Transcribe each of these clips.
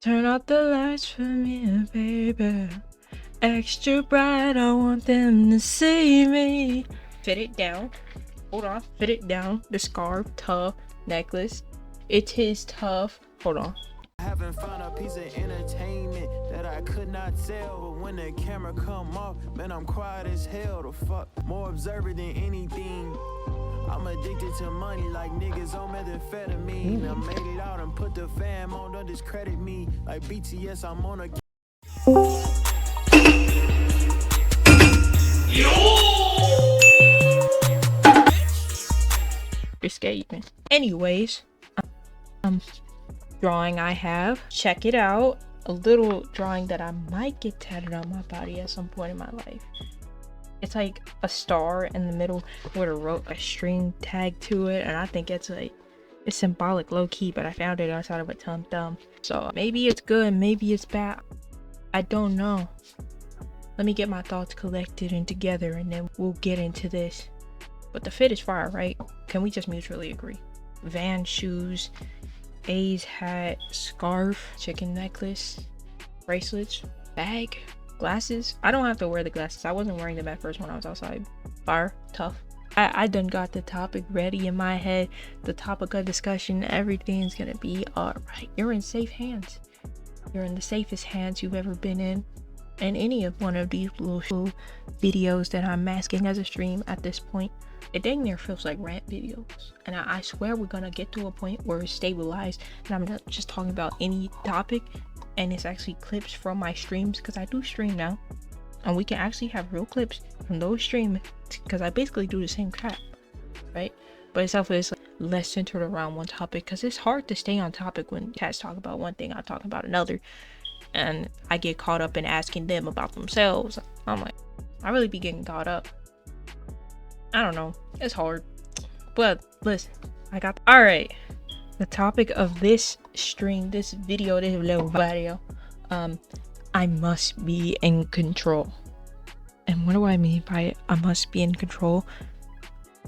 Turn out the lights for me, baby. Extra bright, I want them to see me. Fit it down. Hold on. Fit it down. The scarf, tough, necklace. It is tough. Hold on. Haven't found a piece of entertainment that I could not sell, but when the camera come off, man, I'm quiet as hell. The fuck, more observant than anything. I'm addicted to money like niggas on methamphetamine. I made it out and put the fam on, don't discredit me. Like BTS, I'm on a... Escaping. Anyways, drawing I have. Check it out. A little drawing that I might get tatted on my body at some point in my life. It's like a star in the middle with a string tag to it, and I think it's symbolic, low key, but I found it outside of a Tum Tum. So maybe it's good, maybe it's bad. I don't know. Let me get my thoughts collected and together, and then we'll get into this. But the fit is fire, right? Can we just mutually agree? Van shoes, A's hat, scarf, chicken necklace, bracelets, bag, glasses. I don't have to wear the glasses. I wasn't wearing them at first when I was outside. Fire, tough. I done got the topic ready in my head. The topic of discussion, everything's gonna be alright. You're in safe hands. You're in the safest hands you've ever been in. And any of one of these little videos that I'm masking as a stream at this point, it dang near feels like rant videos. And I swear we're gonna get to a point where it's stabilized and I'm not just talking about any topic and it's actually clips from my streams, because I do stream now. And we can actually have real clips from those streams, because I basically do the same crap, right? But it's like less centered around one topic, because it's hard to stay on topic when cats talk about one thing, I talk about another. And I get caught up in asking them about themselves. I'm like, I really be getting caught up. I don't know, it's hard. But listen, all right. The topic of this stream, this video, this little video, I must be in control. And what do I mean by it? I must be in control.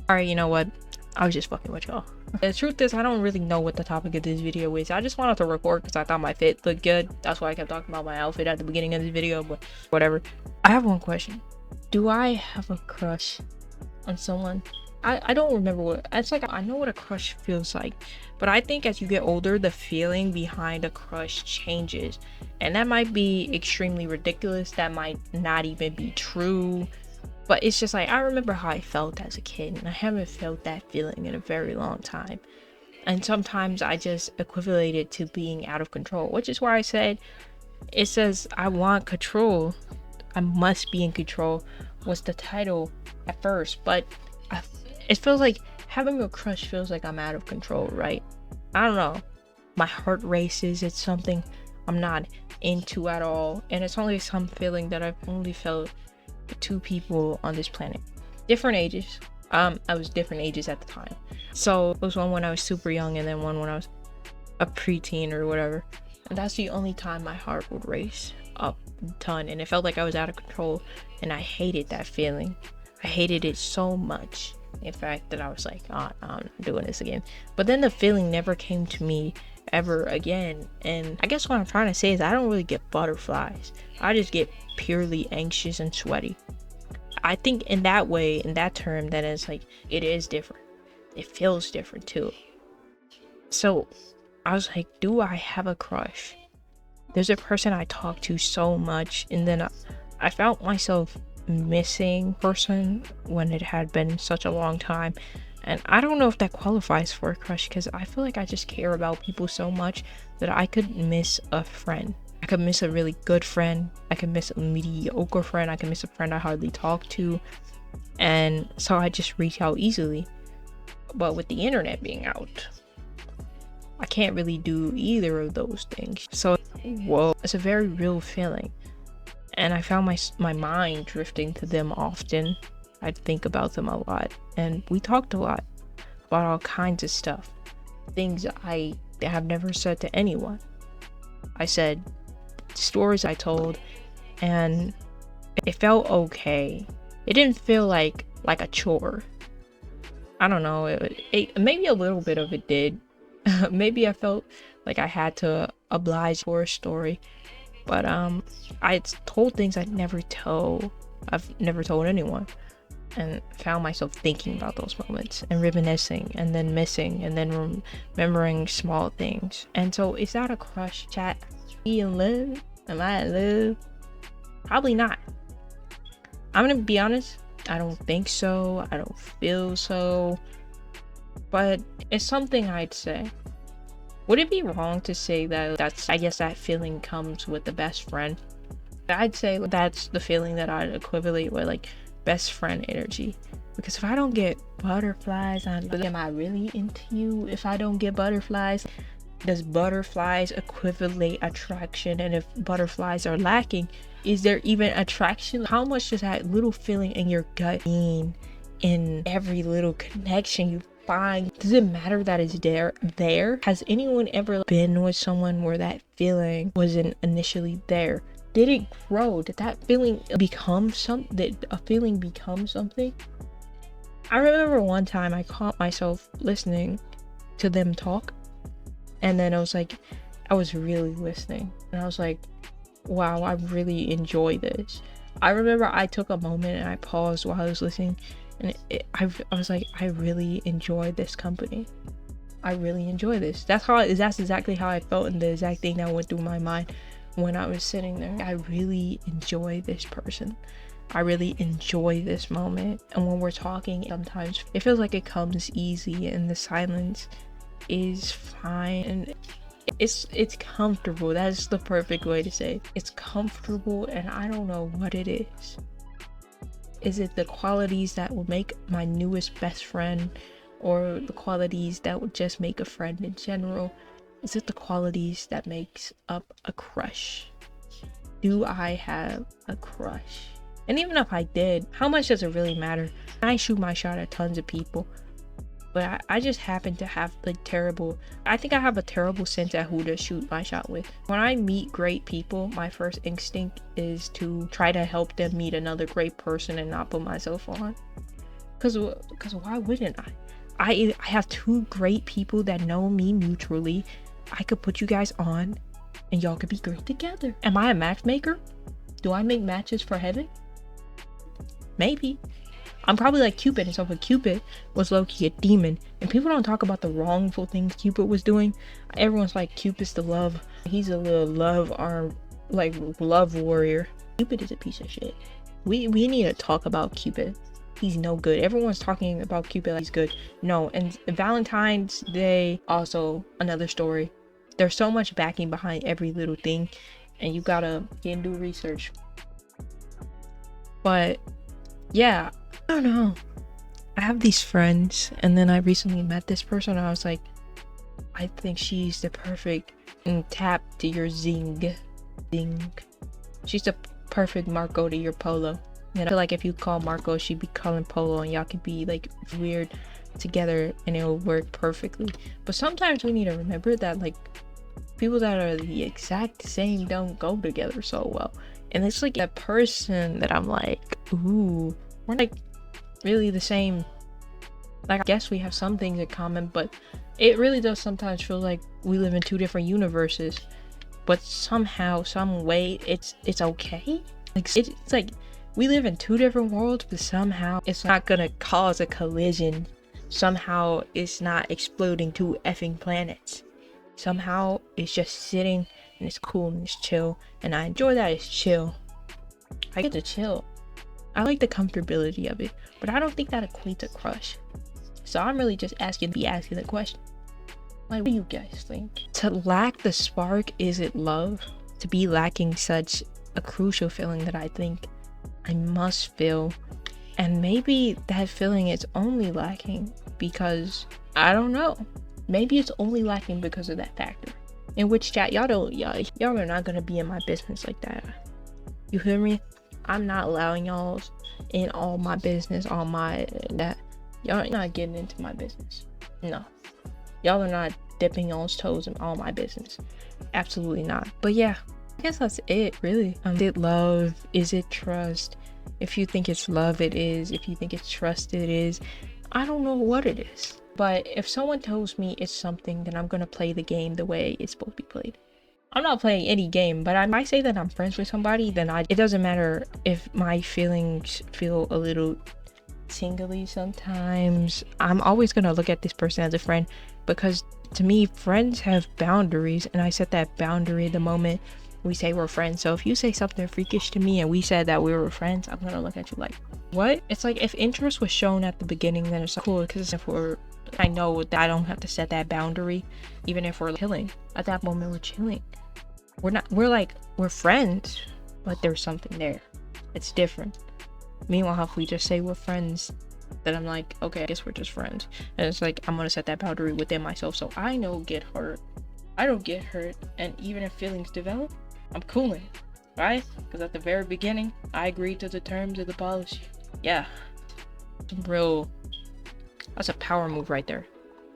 All right, you know what? I was just fucking with y'all. The truth is, I don't really know what the topic of this video is. I just wanted to record because I thought my fit looked good. That's why I kept talking about my outfit at the beginning of this video, but whatever. I have one question. Do I have a crush on someone? I don't remember what it's like. I know what a crush feels like, but I think as you get older, the feeling behind a crush changes, and that might be extremely ridiculous. That might not even be true, but it's just like, I remember how I felt as a kid, and I haven't felt that feeling in a very long time. And sometimes I just equivalent it to being out of control, which is why I said, it says I want control, I must be in control was the title at first, but it feels like having a crush feels like I'm out of control, right? I don't know. My heart races. It's something I'm not into at all. And it's only some feeling that I've only felt with two people on this planet. Different ages. I was different ages at the time. So it was one when I was super young and then one when I was a preteen or whatever. And that's the only time my heart would race up a ton. And it felt like I was out of control. And I hated that feeling. I hated it so much. In fact, that I was like, oh, I'm not doing this again. But then the feeling never came to me ever again. And I guess what I'm trying to say is I don't really get butterflies. I just get purely anxious and sweaty. I think in that way, in that term, that is like, it is different. It feels different too. So I was like, do I have a crush? There's a person I talk to so much, and then I found myself missing person when it had been such a long time. And I don't know if that qualifies for a crush, because I feel like I just care about people so much that I could miss a friend. I could miss a really good friend, I could miss a mediocre friend, I could miss a friend I hardly talk to, and so I just reach out easily. But with the internet being out, I can't really do either of those things. So whoa, it's a very real feeling. And I found my mind drifting to them often. I'd think about them a lot. And we talked a lot about all kinds of stuff. Things I have never said to anyone. I said stories I told, and it felt okay. It didn't feel like a chore. I don't know. It maybe a little bit of it did. Maybe I felt like I had to oblige for a story, but I told things I've never told anyone, and found myself thinking about those moments and reminiscing and then missing and then remembering small things. And so, is that a crush, chat? Me in love? Am I in love? Probably not. I'm gonna be honest, I don't think so. I don't feel so. But it's something I'd say. Would it be wrong to say that I guess that feeling comes with the best friend? I'd say that's the feeling that I'd equivalent with like best friend energy. Because if I don't get butterflies, am I really into you? If I don't get butterflies, does butterflies equivalent attraction? And if butterflies are lacking, is there even attraction? How much does that little feeling in your gut mean in every little connection you find? Does it matter that it's there? Has anyone ever been with someone where that feeling wasn't initially there? Did it grow? Did that feeling become something? Did a feeling become something? I remember one time I caught myself listening to them talk, and then I was really listening, and I was like, wow, I really enjoy this. I remember I took a moment and I paused while I was listening, and I was like, I really enjoy this company. I really enjoy this. That's exactly how I felt, and the exact thing that went through my mind when I was sitting there. I really enjoy this person. I really enjoy this moment. And when we're talking, sometimes it feels like it comes easy, and the silence is fine, and it's comfortable. That's the perfect way to say it. It's comfortable, and I don't know what it is. Is it the qualities that will make my newest best friend, or the qualities that would just make a friend in general? Is it the qualities that makes up a crush? Do I have a crush? And even if I did, how much does it really matter? I shoot my shot at tons of people, but I just happen to have I think I have a terrible sense at who to shoot my shot with. When I meet great people, my first instinct is to try to help them meet another great person and not put myself on. Because why wouldn't I? I have two great people that know me mutually. I could put you guys on and y'all could be great together. Am I a matchmaker? Do I make matches for heaven? Maybe. I'm probably like Cupid and stuff, but Cupid was low-key a demon, and people don't talk about the wrongful things Cupid was doing. Everyone's like, Cupid's the love. He's a little love warrior. Cupid is a piece of shit. We need to talk about Cupid. He's no good. Everyone's talking about Cupid like he's good. No. And Valentine's Day, also another story. There's so much backing behind every little thing, and you gotta get and do research. But yeah, I don't know. I have these friends, and then I recently met this person, and I was like, I think she's the perfect tap to your zing. She's the perfect Marco to your Polo. And I feel like if you call Marco, she'd be calling Polo, and y'all could be like weird together, and it'll work perfectly. But sometimes we need to remember that like people that are the exact same don't go together so well. And it's like that person that I'm like, ooh, we're like really the same. Like, I guess we have some things in common, but it really does sometimes feel like we live in two different universes. But somehow, some way, it's okay. Like, it's like we live in two different worlds, but somehow it's not gonna cause a collision. Somehow it's not exploding two effing planets. Somehow it's just sitting and it's cool and it's chill, and I enjoy that it's chill. I get to chill. I like the comfortability of it, but I don't think that equates to crush. So I'm really just asking the question. Like, what do you guys think? To lack the spark, is it love? To be lacking such a crucial feeling that I think I must feel. And maybe that feeling is only lacking because, I don't know. Maybe it's only lacking because of that factor. In which, chat, y'all are not gonna be in my business like that. You hear me? I'm not allowing y'all in all my business, all my that. Y'all not getting into my business. No. Y'all are not dipping y'all's toes in all my business. Absolutely not. But yeah, I guess that's it, really. Is it love? Is it trust? If you think it's love, it is. If you think it's trust, it is. I don't know what it is. But if someone tells me it's something, then I'm gonna play the game the way it's supposed to be played. I'm not playing any game, but I might say that I'm friends with somebody, then it doesn't matter if my feelings feel a little tingly sometimes. I'm always gonna look at this person as a friend, because to me, friends have boundaries, and I set that boundary the moment we say we're friends. So if you say something freakish to me and we said that we were friends, I'm gonna look at you like, what? It's like, if interest was shown at the beginning, then it's cool, because I know that I don't have to set that boundary. Even if we're chilling at that moment, we're chilling. We're friends, but there's something there. It's different. Meanwhile, if we just say we're friends, then I'm like, okay, I guess we're just friends. And it's like, I'm gonna set that boundary within myself, so I don't get hurt. And even if feelings develop, I'm cooling, right? Because at the very beginning, I agreed to the terms of the policy. Yeah, that's a power move right there.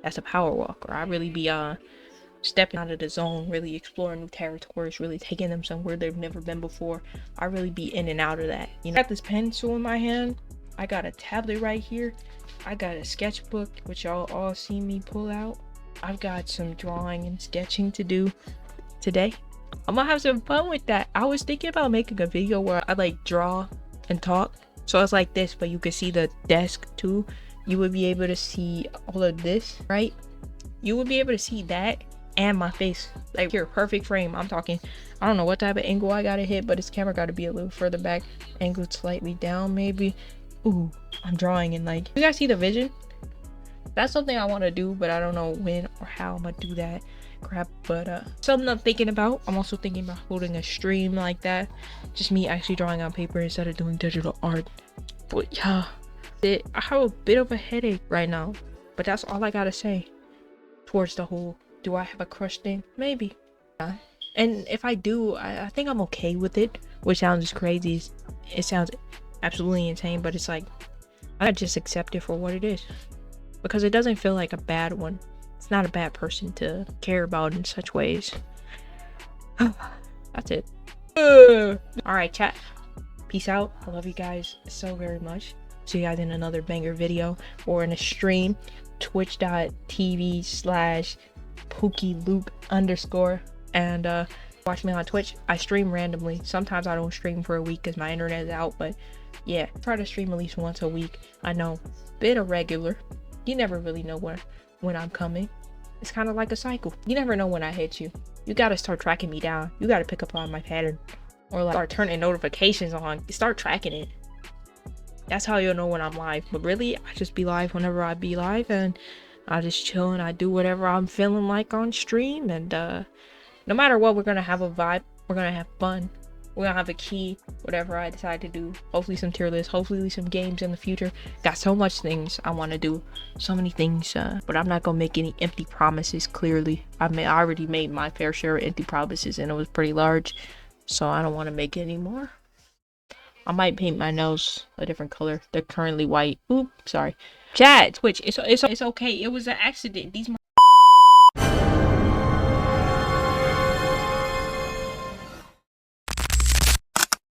That's a power walk, or I really be stepping out of the zone, really exploring new territories, really taking them somewhere they've never been before. I really be in and out of that. You know, I got this pencil in my hand. I got a tablet right here. I got a sketchbook, which y'all all see me pull out. I've got some drawing and sketching to do today. I'm gonna have some fun with that. I was thinking about making a video where I like draw and talk. So it's like this, but you could see the desk too. You would be able to see all of this, right? You would be able to see that and my face, like here, perfect frame. I'm talking, I don't know what type of angle I gotta hit, but this camera gotta be a little further back, angled slightly down maybe. Ooh, I'm drawing, and like, you guys see the vision? That's something I want to do, but I don't know when or how I'm gonna do that crap. But something I'm thinking about. I'm also thinking about holding a stream like that, just me actually drawing on paper instead of doing digital art. But yeah, I have a bit of a headache right now, but that's all I gotta say towards the whole do I have a crush thing. Maybe, yeah. And if I do, I think I'm okay with it, which sounds crazy. It sounds absolutely insane, but it's like, I just accept it for what it is, because it doesn't feel like a bad one. It's not a bad person to care about in such ways. That's it. All right, chat, peace out. I love you guys so very much. See you guys in another banger video or in a stream. twitch.tv/PookieLuke_, and watch me on Twitch. I stream randomly. Sometimes I don't stream for a week because my internet is out, but yeah, try to stream at least once a week. I know, bit irregular. You never really know when I'm coming. It's kind of like a cycle. You never know when I hit you. You gotta start tracking me down. You gotta pick up on my pattern, or like start turning notifications on. Start tracking it. That's how you'll know when I'm live. But really, I just be live whenever I be live, and I just chill and I do whatever I'm feeling like on stream. And no matter what, we're gonna have a vibe. We're gonna have fun. We're gonna have a key, whatever I decide to do. Hopefully some tier lists, hopefully some games in the future. Got so much things I want to do, so many things, but I'm not gonna make any empty promises. Clearly, I already made my fair share of empty promises, and it was pretty large, so I don't want to make any more. I might paint my nails a different color. They're currently white. Oop, sorry. Chat, Twitch, it's okay. It was an accident. These